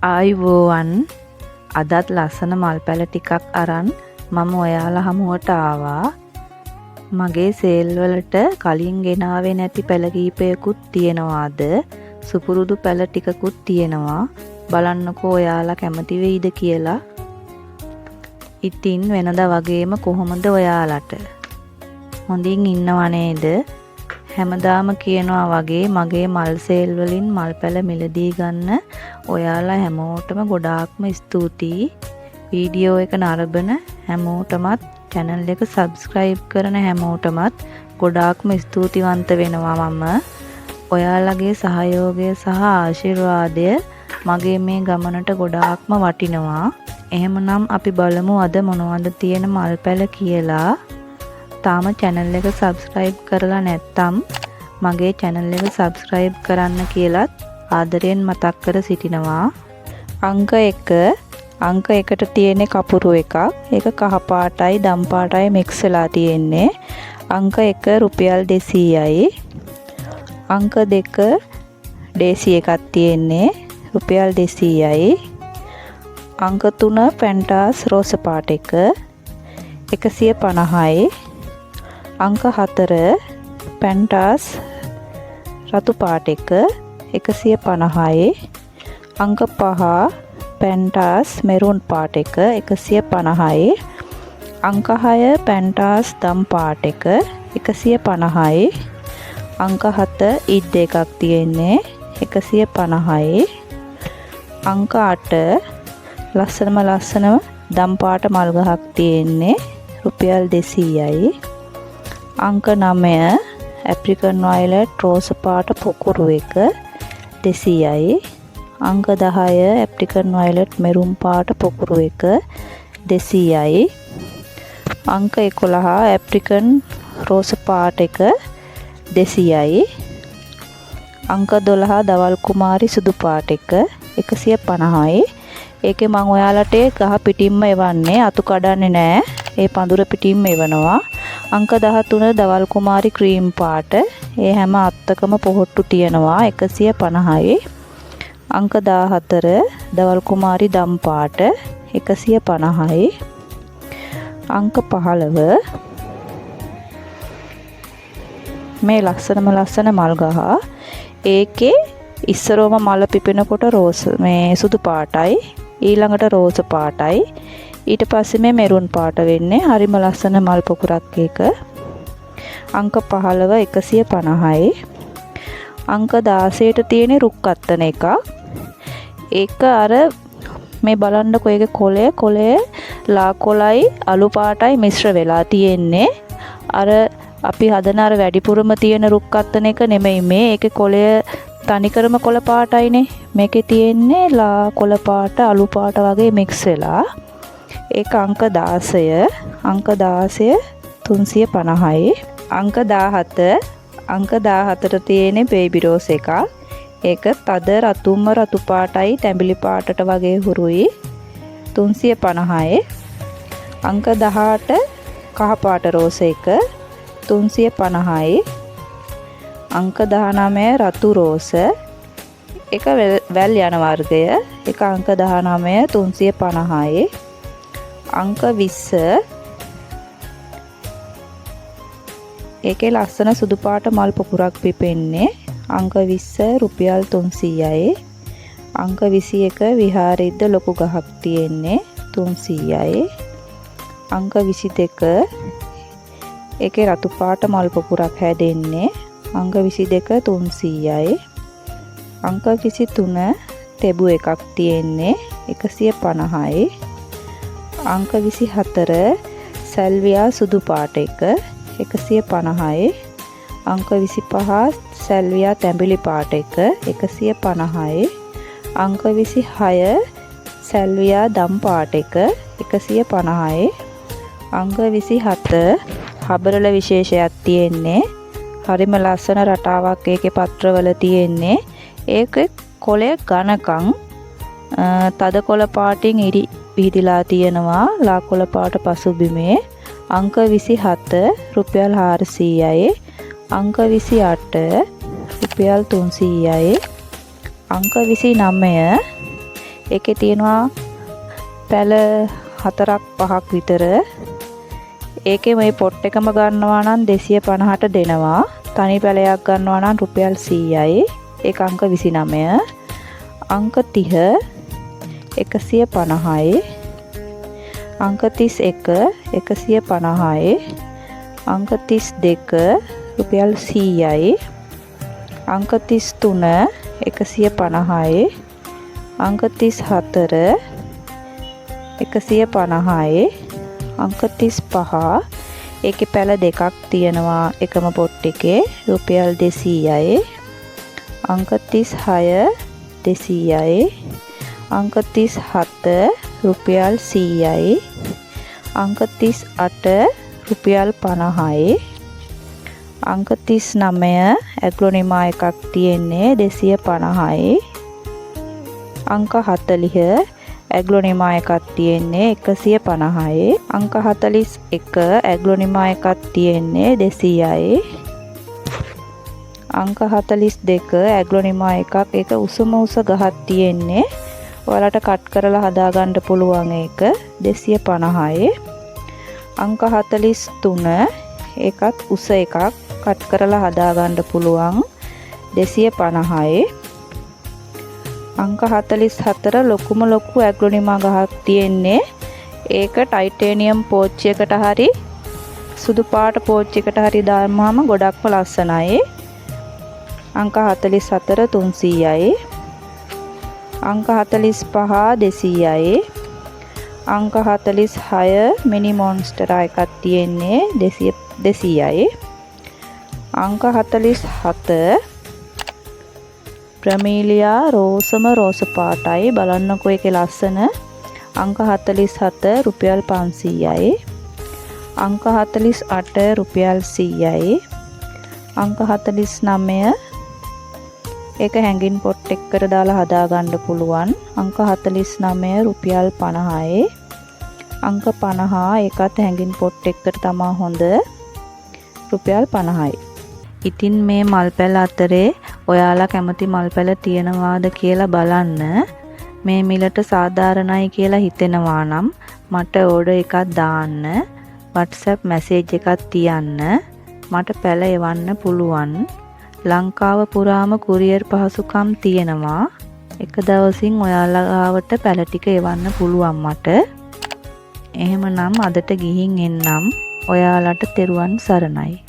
ආයුබෝවන් අදත් ලස්සන මල් පැල ටිකක් අරන් මම ඔයාලා හමුවට ආවා. මගේ සේල් වලට කලින් ගෙනාවේ නැති පැල කීපයකුත් තියෙනවාද සුපුරුදු පැල ටිකකුත් තියෙනවා. බලන්නකෝ ඔයාලා කැමති වෙයිද කියලා. ඉතින් වෙනදා වගේම කොහොමද ඔයාලට? හොඳින් ඉන්නව නේද? හැමදාම කියනවා වගේ මගේ මල් සේල් වලින් මල් පැල මිලදී ගන්න ඔයාලා හැමෝටම ගොඩාක්ම ස්තුතියි. වීඩියෝ එක නරඹන හැමෝටමත් channel එක subscribe කරන හැමෝටමත් ගොඩාක්ම ස්තුතිවන්ත වෙනවා මම. ඔයාලගේ සහයෝගය සහ ආශිර්වාදය මගේ මේ ගමනට ගොඩාක්ම වටිනවා. එහෙමනම් අපි බලමු අද මොනවද තියෙන මල් පැල කියලා. තාම channel එක subscribe කරලා නැත්නම් මගේ channel එක subscribe කරන්න කියලත් ආදරයෙන් මතක් කර සිටිනවා. අංක 1 අංක 1ට තියෙන කපුරු එකක්. ඒක කහ පාටයි දම් පාටයි mix වෙලා තියෙන්නේ. අංක 1 රුපියල් 200යි. අංක 2 දේසි එකක් තියෙන්නේ රුපියල් 200යි. අංක 3 පැන්ටාස් රෝස පාට එක 150යි. අංක 4 පැන්ටාස් රතු පාට එක 150යි. අංක 5 පැන්ටාස් මෙරුන් පාට එක 150යි. අංක 6 පැන්ටාස් දම් පාට එක 150යි. අංක 7 ඉඩ් එකක් තියෙන්නේ 150යි. අංක 8 ලස්සනම දම් පාට මල් ගහක් තියෙන්නේ රුපියල් 200යි. අංක 9 ඇප්‍රිකන් වයලට් රෝස පාට පොකුරු එක 200යි. අංක 10 ඇප්‍රිකන් වයලට් මෙරුන් පාට පොකුරු එක 200යි. අංක 11 ඇප්‍රිකන් රෝස පාට එක 200යි. අංක 12 දවල් කුමාරි සුදු පාට එක 150යි. ඒකේ මම ඔයාලට ගහ පිටින්ම එවන්නේ අතු කඩන්නේ නැහැ. ඒ පඳුර පිටින්ම එවනවා. අංක 13 දවල් කුමාරි ක්‍රීම් පාට. ඒ හැම අත්තකම පොහොට්ටු තියෙනවා 150යි. අංක 14 දවල් කුමාරි දම් පාට 150යි. අංක 15 මේ ලස්සන මල් ගහ. ඒකේ ඉස්සරෝම මල පිපෙනකොට රෝස මේ සුදු පාටයි ඊළඟට රෝස පාටයි ඊට පස්සේ මේ මෙරුන් පාට වෙන්නේ. හරිම ලස්සන මල් පොකුරක් එක. අංක 15 150යි. අංක 16ට තියෙන රුක්කත්තන එකක්. ඒක අර මේ බලන්නකෝ ඒකේ කොලේ ලා කොලයි අලු පාටයි මිශ්‍ර වෙලා තියෙන්නේ. අර අපි හදන අර වැඩිපුරම තියෙන රුක්කත්තන එක නෙමෙයි මේ. ඒකේ කොලය තනිකරම කොළ පාටයිනේ. මේකේ තියෙන්නේ ලා කොළ පාට අලු පාට වගේ මික්ස් වෙලා. ඒක අංක 16. අංක 16 350යි. අංක 17ට තියෙන බේබි රෝස් එකක්. ඒක තද රතු පාටයි තැඹිලි පාටට වගේ හුරුයි 350යි. අංක 18 කහ පාට රෝස් එක 350යි. අංක 19 රතු රෝස එක වැල් යන වර්ගය. එක අංක 19 350යි. අංක 20 ඒකේ ලස්සන සුදු පාට මල් පොකුරක් පිපෙන්නේ. අංක 20 රුපියල් 300යි. අංක 21 විහාරෙද්ද ලොකු ගහක් තියෙන්නේ 300යි. අංක 22 ඒකේ රතු පාට මල් පොකුරක් හැදෙන්නේ. අංක 22 300යි. අංක 23 තෙබු එකක් තියෙන්නේ 150යි. අංක 24 සල්වියා සුදු පාට එක 150යි. අංක 25 සල්වියා තැඹිලි පාට එක 150යි. අංක 26 සල්වියා දම් පාට එක 150යි. අංක 27 හබරල විශේෂයක් තියෙන්නේ. හරිම ලස්සන රටාවක් ඒකේ පත්‍රවල තියෙන්නේ. ඒකේ කොලේ ඝනකම් තද කොළ පාටින් ඉරි විහිදලා තියෙනවා ලා කොළ පාට පසුබිමේ. අංක 27 රුපියල් 400යි. අංක 28 රුපියල් 300යි. අංක 29 ඒකේ තියෙනවා පැල 4ක් 5ක් විතර. ඒකේ මේ පොට් එකම ගන්නවා නම් 250ට දෙනවා. තනි පැලයක් ගන්නවා නම් රුපියල් 100යි. ඒක අංක 29. අංක 30 150යි. අංක 31 150යි. අංක 32 රුපියල් 100යි. අංක 33 150යි. අංක 34 150යි. අංක 35 ඒකේ පැල දෙකක් තියෙනවා එකම පොට් එකේ රුපියල් 200යි. අංක 36 200යි. අංක 37 රුපියල් 100යි. අංක 38 රුපියල් 50යි. අංක 39 ඇග්ලොනිමා එකක් තියෙන්නේ 250යි. අංක 40 ඇග්ලොනිමා එකක් තියෙන්නේ 150යි. අංක 41 ඇග්ලොනිමා එකක් තියෙන්නේ 200යි. අංක 42 ඇග්ලොනිමා එකක් ඒක උසම උස ගහක් තියෙන්නේ. ඔයාලට කට් කරලා හදාගන්න පුළුවන් ඒක 250යි. අංක 43 ඒකත් උස එකක් කට් කරලා හදාගන්න පුළුවන් 250යි. අංක 44 ලොකුම ලොකු ඇග්ලොනිමා ගහක් තියෙන්නේ. ඒක ටයිටේනියම් පෝච්චියකට හරි සුදු පාට පෝච්චියකට හරි දාමම ගොඩක්ම ලස්සනයි. අංක 44 300යි. අංක 45 200යි. අංක 46 මිනි මොන්ස්ටර් එකක් තියෙන්නේ 200යි. අංක 47 ප්‍රමීලියා රෝසම රෝස පාටයි බලන්නකෝ ඒකේ ලස්සන. අංක 47 රුපියල් 500යි. අංක 48 රුපියල් 100යි. අංක 49 ඒක හැංගින් පොට් එකකට දාලා හදාගන්න පුළුවන්. අංක 49 රුපියල් 50යි. අංක 50 ඒකත් හැංගින් පොට් එකකට තමා හොඳ රුපියල් 50යි. ඉතින් මේ මල් පැල අතරේ ඔයාලා කැමති මල් පැල තියෙනවාද කියලා බලන්න. මේ මිලට සාධාරණයි කියලා හිතෙනවා නම් මට ඕඩර් එකක් දාන්න. WhatsApp මැසේජ් එකක් තියන්න. මට පැල එවන්න පුළුවන්. ලංකාව පුරාම කුරියර් පහසුකම් තියෙනවා. එක දවසින් ඔයාලා ගාවට පැල ටික එවන්න පුළුවන් මට. එහෙමනම් අදට ගිහින් එන්නම්. ඔයාලට තෙරුවන් සරණයි.